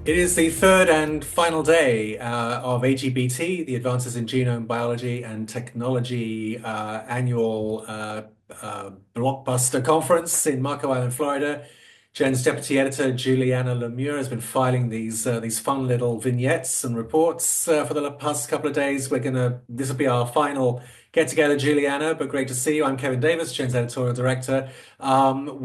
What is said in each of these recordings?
It is the third and final day of AGBT, the Advances in Genome Biology and Technology annual blockbuster conference in Marco Island, Florida. Jen's deputy editor, Julianna LeMieux, has been filing these fun little vignettes and reports for the past couple of days. This will be our final get together, Julianna, but great to see you. I'm Kevin Davies, Jen's editorial director. I know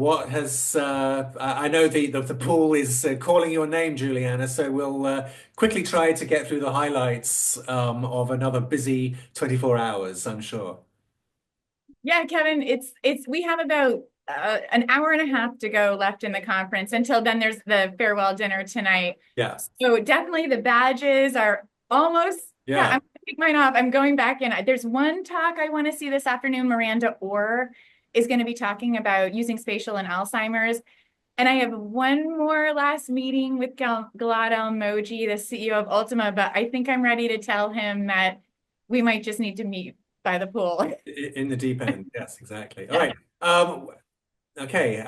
the pool is calling your name, Juliana, so we'll quickly try to get through the highlights of another busy 24 hours, I'm sure. Yeah, Kevin, it's we have about an hour and a half to go left in the conference. Until then, there's the farewell dinner tonight. Yeah, So definitely the badges are almost, yeah, yeah. I'm gonna take mine off. I'm going back in. There's one talk I want to see this afternoon. Miranda Orr is going to be talking about using spatial in Alzheimer's. And I have one more last meeting with Gilad Emoji, the CEO of Ultima, but I think I'm ready to tell him that we might just need to meet by the pool. In the deep end. Yes, exactly. All Yeah. right. Okay,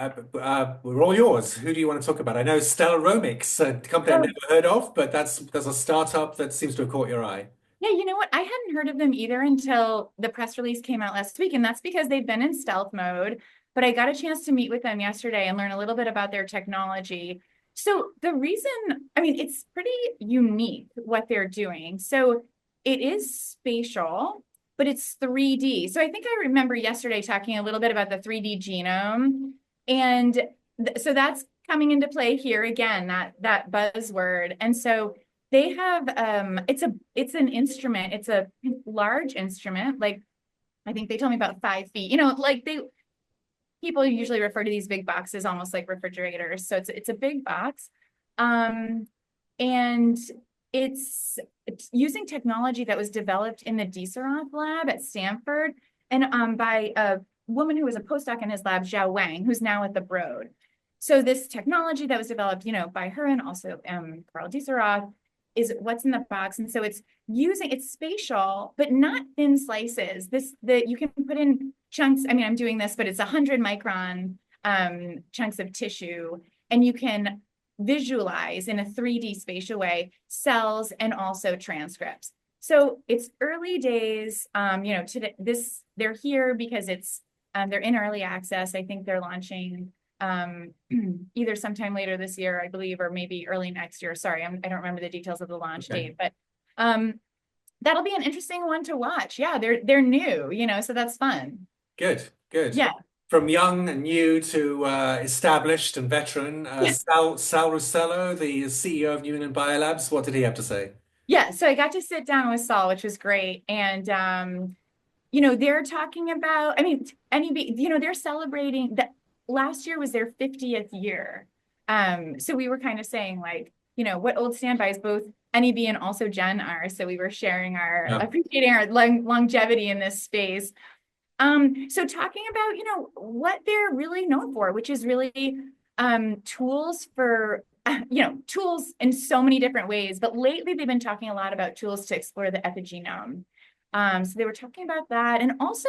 we're all yours. Who do you want to talk about? I know Stellar Romics, a company I've So, never heard of, but there's a startup that seems to have caught your eye. yeah, you know what? I hadn't heard of them either until the press release came out last week, and that's because they've been in stealth mode. But I got a chance to meet with them yesterday and learn a little bit about their technology. So the reason, I mean, it's pretty unique what they're doing. So it is spatial, but it's 3D. So I think I remember yesterday talking a little bit about the 3D genome. And so that's coming into play here again, that buzzword. And so they have it's an instrument. It's a large instrument. Like I think they told me about 5 feet. Like people usually refer to these big boxes almost like refrigerators. So it's a big box. Um, and it's using technology that was developed in the dissect lab at Stanford and by a woman who was a postdoc in his lab, Zhao Wang, who's now at the Broad. So this technology that was developed, by her and also Carl Dieserath is what's in the box. And so it's spatial, but not thin slices. You can put in chunks. I mean, I'm doing this, but it's 100 micron chunks of tissue, and you can visualize in a 3D spatial way cells and also transcripts. So it's early days. Today they're here because they're in early access. I think they're launching either sometime later this year, I believe, or maybe early next year. Sorry, I don't remember the details of the launch date, but that'll be an interesting one to watch. Yeah, they're new, so that's fun. Good, good. Yeah. From young and new to established and veteran, Sal Russello, the CEO of Newman Biolabs, what did he have to say? Yeah, so I got to sit down with Saul, which was great. And they're talking about, I mean, NEB, they're celebrating that last year was their 50th year. So we were kind of saying like, what old standbys both NEB and also Jen are. So we were sharing Yeah. appreciating our longevity in this space. So talking about, what they're really known for, which is really tools for, tools in so many different ways. But lately they've been talking a lot about tools to explore the epigenome. So they were talking about that. And also,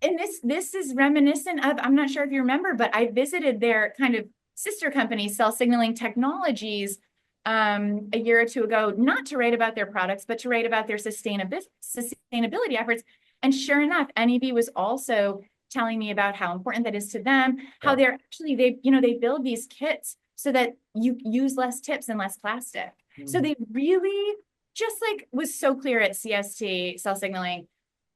and this is reminiscent of, I'm not sure if you remember, but I visited their kind of sister company, Cell Signaling Technologies, a year or two ago, not to write about their products, but to write about their sustainability efforts. And sure enough, NEB was also telling me about how important that is to them, how Yeah. they're actually, they build these kits so that you use less tips and less plastic. So they really, just like was so clear at CST, Cell Signaling,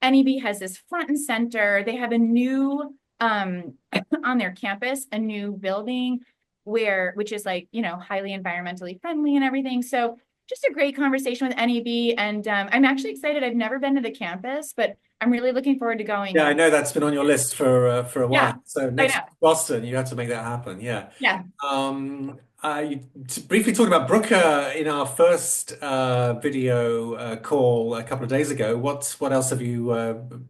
NEB has this front and center. They have a new, on their campus, a new building which is like, highly environmentally friendly and everything. So just a great conversation with NEB. And I'm actually excited. I've never been to the campus, but I'm really looking forward to going. Yeah, I know that's been on your list for a Yeah, while. So I next know. to Boston, you have to make that happen. Yeah. Yeah. You briefly talked about Bruker in our first video call a couple of days ago. What else have you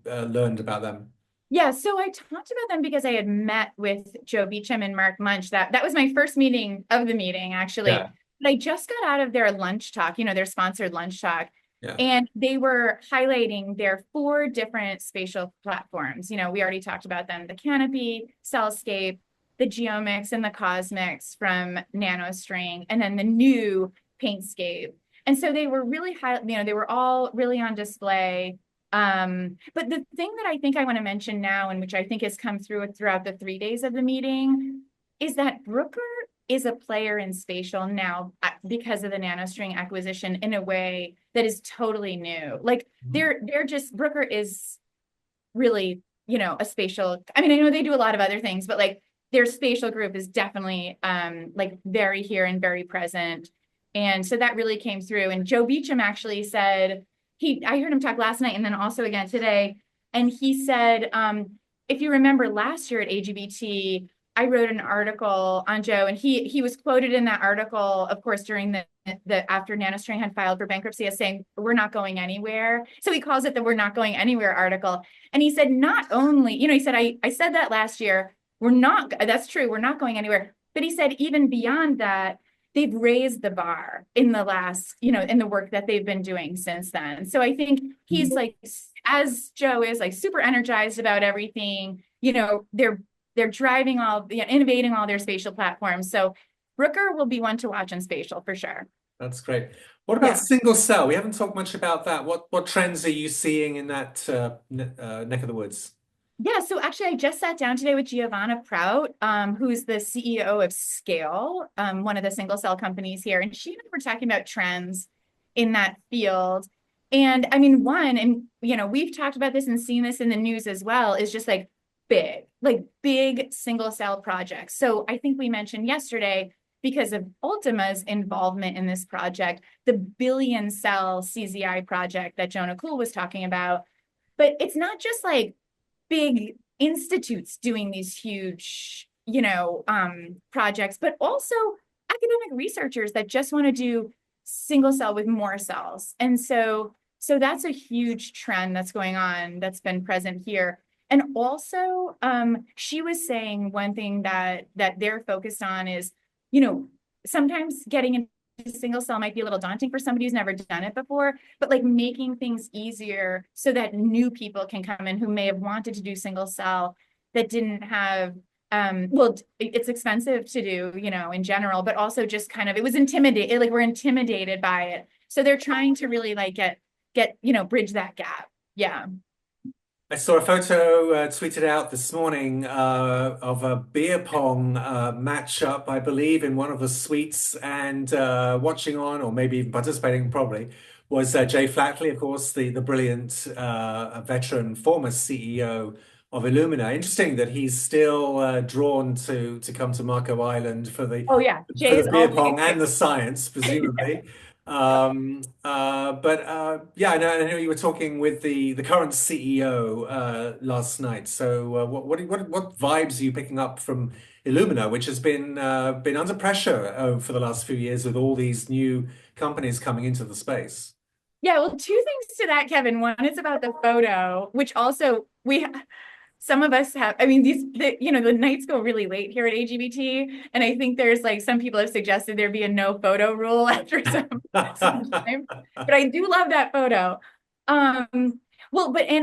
learned about them? Yeah, so I talked about them because I had met with Joe Beecham and Mark Munch. That was my first meeting of the meeting, actually. Yeah, But I just got out of their lunch talk, their sponsored lunch talk, yeah, and they were highlighting their 4 different spatial platforms. We already talked about them, the Canopy, Cellscape, the geomics and the cosmics from NanoString, and then the new Paintscape. And so they were really high, they were all really on display. But the thing that I think I want to mention now, and which I think has come throughout the 3 days of the meeting, is that Bruker is a player in spatial now because of the NanoString acquisition in a way that is totally new. Like they're just, Bruker is really, a spatial, I mean, I know they do a lot of other things, but like their spatial group is definitely like very here and very present. And so that really came through. And Joe Beecham actually said, I heard him talk last night and then also again today. And he said, if you remember last year at AGBT, I wrote an article on Joe, and he was quoted in that article, of course, during the after NanoString had filed for bankruptcy, as saying, we're not going anywhere. So he calls it the "We're Not Going Anywhere" article. And he said, not only, he said, I said that last year, that's true, we're not going anywhere. But he said, even beyond that, they've raised the bar in the last, in the work that they've been doing since then. So I think he's like, as Joe is, like super energized about everything, they're driving innovating all their spatial platforms. So Bruker will be one to watch in spatial for sure. That's great. What about single cell? We haven't talked much about that. What trends are you seeing in that neck of the woods? Yeah, so actually I just sat down today with Giovanna Prout, who's the CEO of Scale, one of the single cell companies here. And she and I were talking about trends in that field. And I mean, we've talked about this and seen this in the news as well, is just like big single cell projects. So I think we mentioned yesterday, because of Ultima's involvement in this project, the billion cell CZI project that Jonah Kuhl was talking about. But it's not just like big institutes doing these huge, projects, but also academic researchers that just want to do single cell with more cells. And so that's a huge trend that's going on, that's been present here. And also, she was saying one thing that they're focused on is, sometimes getting into single cell might be a little daunting for somebody who's never done it before, but like making things easier so that new people can come in who may have wanted to do single cell that didn't have, it's expensive to do, in general, but also just kind of, it was intimidating, like we're intimidated by it. So they're trying to really like get, bridge that gap. Yeah. I saw a photo tweeted out this morning of a beer pong matchup, I believe, in one of the suites, and watching on, or maybe even participating, probably, was Jay Flatley, of course, the brilliant veteran former CEO of Illumina. Interesting that he's still drawn to come to Marco Island for the beer pong and the science, presumably. Yeah, I know you were talking with the current CEO last night. So what vibes are you picking up from Illumina, which has been under pressure for the last few years with all these new companies coming into the space? Yeah, well, two things to that, Kevin. One is about the photo, which also some of us have, I mean, the nights go really late here at AGBT. And I think there's like, some people have suggested there be a no photo rule after some time, but I do love that photo. And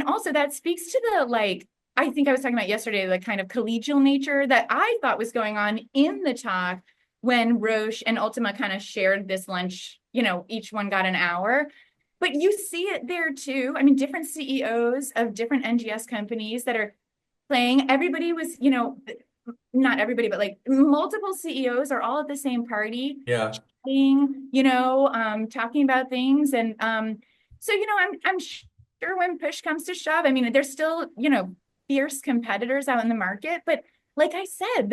also that speaks to the, I think I was talking about yesterday, the kind of collegial nature that I thought was going on in the talk when Roche and Ultima kind of shared this lunch, each one got an hour. But you see it there too. I mean, different CEOs of different NGS companies that are playing. Everybody was, not everybody, but like multiple CEOs are all at the same party. Yeah. Chatting, talking about things. And so, I'm sure when push comes to shove, I mean, there's still, fierce competitors out in the market. But like I said,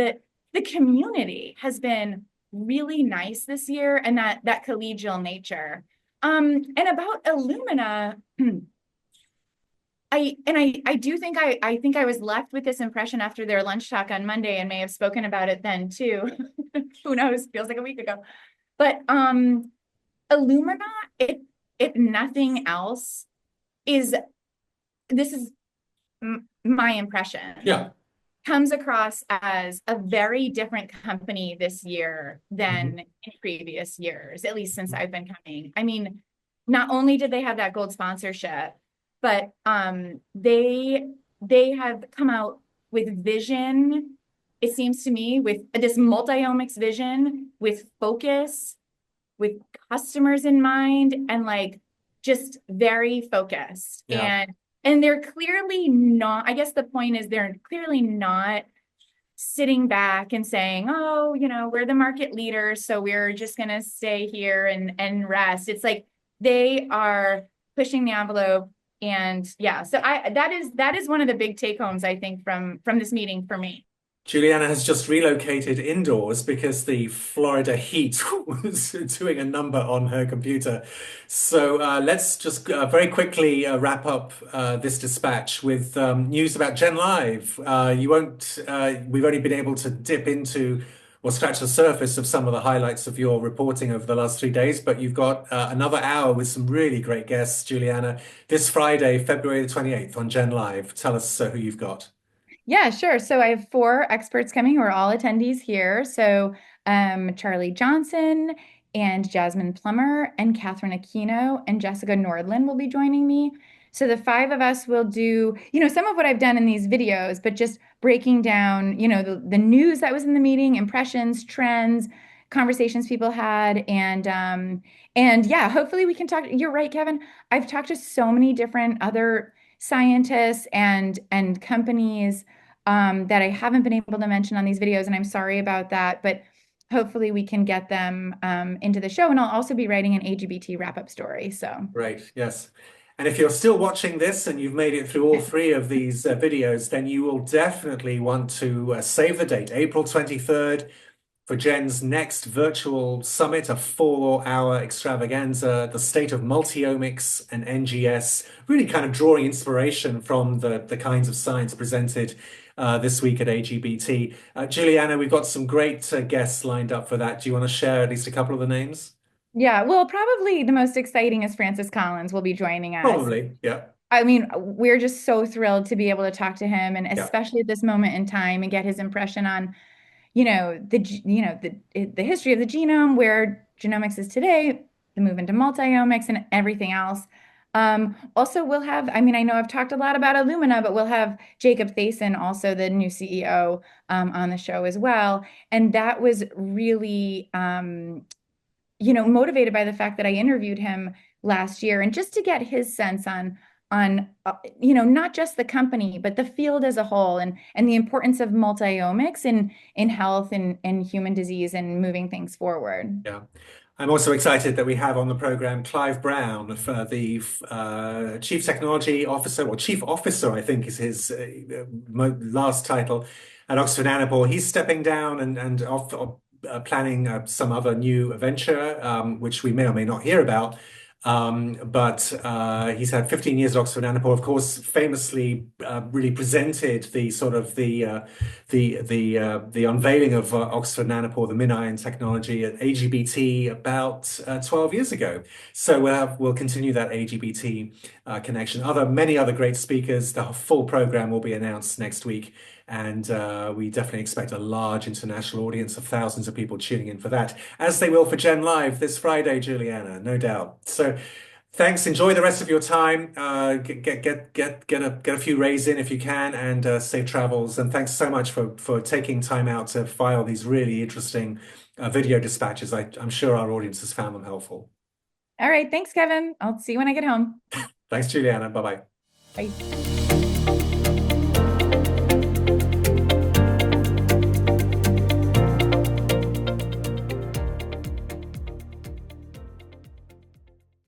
the community has been really nice this year, and that collegial nature. And about Illumina, I do think I think I was left with this impression after their lunch talk on Monday, and may have spoken about it then too. Who knows? Feels like a week ago. But Illumina, if nothing else, this is my impression. Yeah. Comes across as a very different company this year than in previous years, at least since I've been coming. I mean, not only did they have that gold sponsorship, but they have come out with vision it seems to me, with this multi-omics vision, with focus, with customers in mind, and like just very focused. Yeah. And they're clearly not, I guess the point is they're clearly not sitting back and saying, oh, we're the market leaders, so we're just going to stay here and rest. It's like they are pushing the envelope. And yeah, so that is one of the big take homes, I think, from this meeting for me. Juliana has just relocated indoors because the Florida heat was doing a number on her computer. So let's just very quickly wrap up this dispatch with news about Gen Live. We've only been able to dip into or scratch the surface of some of the highlights of your reporting over the last 3 days, but you've got another hour with some really great guests, Juliana, this Friday, February the 28th on Gen Live. Tell us who you've got. Yeah, sure. So I have four experts coming who are all attendees here. So Charlie Johnson and Jasmine Plummer and Catherine Aquino and Jessica Nordland will be joining me. So the five of us will do, some of what I've done in these videos, but just breaking down, the news that was in the meeting, impressions, trends, conversations people had, and yeah, hopefully we can talk. You're right, Kevin. I've talked to so many different other scientists and companies that I haven't been able to mention on these videos, and I'm sorry about that, but hopefully we can get them into the show. And I'll also be writing an AGBT wrap-up story. So Great, yes. And if you're still watching this and you've made it through all three of these videos, then you will definitely want to save the date, April 23rd, for Jen's next virtual summit, a 4-hour extravaganza, the state of multiomics and NGS, really kind of drawing inspiration from the kinds of science presented this week at AGBT. Juliana, we've got some great guests lined up for that. Do you want to share at least a couple of the names? yeah, well, probably the most exciting is Francis Collins will be joining us. Probably, yeah. I mean, we're just so thrilled to be able to talk to him, and Yeah. especially at this moment in time, and get his impression on the history of the genome, where genomics is today, the move into multiomics and everything else. Also, we'll have, I mean, I know I've talked a lot about Illumina, but we'll have Jacob Thaysen, also the new CEO, on the show as well. And that was really, motivated by the fact that I interviewed him last year, and just to get his sense on not just the company but the field as a whole, and the importance of multiomics in health and human disease and moving things forward. Yeah. I'm also excited that we have on the program Clive Brown, the Chief Technology Officer, or Chief Officer, I think is his last title at Oxford Nanopore. He's stepping down and off, planning some other new venture, which we may or may not hear about. But he's had 15 years at Oxford Nanopore, of course, famously really presented the sort of the unveiling of Oxford Nanopore, the MinION technology at AGBT about 12 years ago. So we'll continue that AGBT connection. Many other great speakers. The full program will be announced next week. And we definitely expect a large international audience of thousands of people tuning in for that, as they will for Gen Live this Friday, Juliana, no doubt. So thanks. Enjoy the rest of your time. Get a few rays in if you can, and safe travels. And thanks so much for taking time out to file these really interesting video dispatches. I'm sure our audience has found them helpful. All right. Thanks, Kevin. I'll see you when I get home. Thanks, Juliana. Bye-bye. Bye.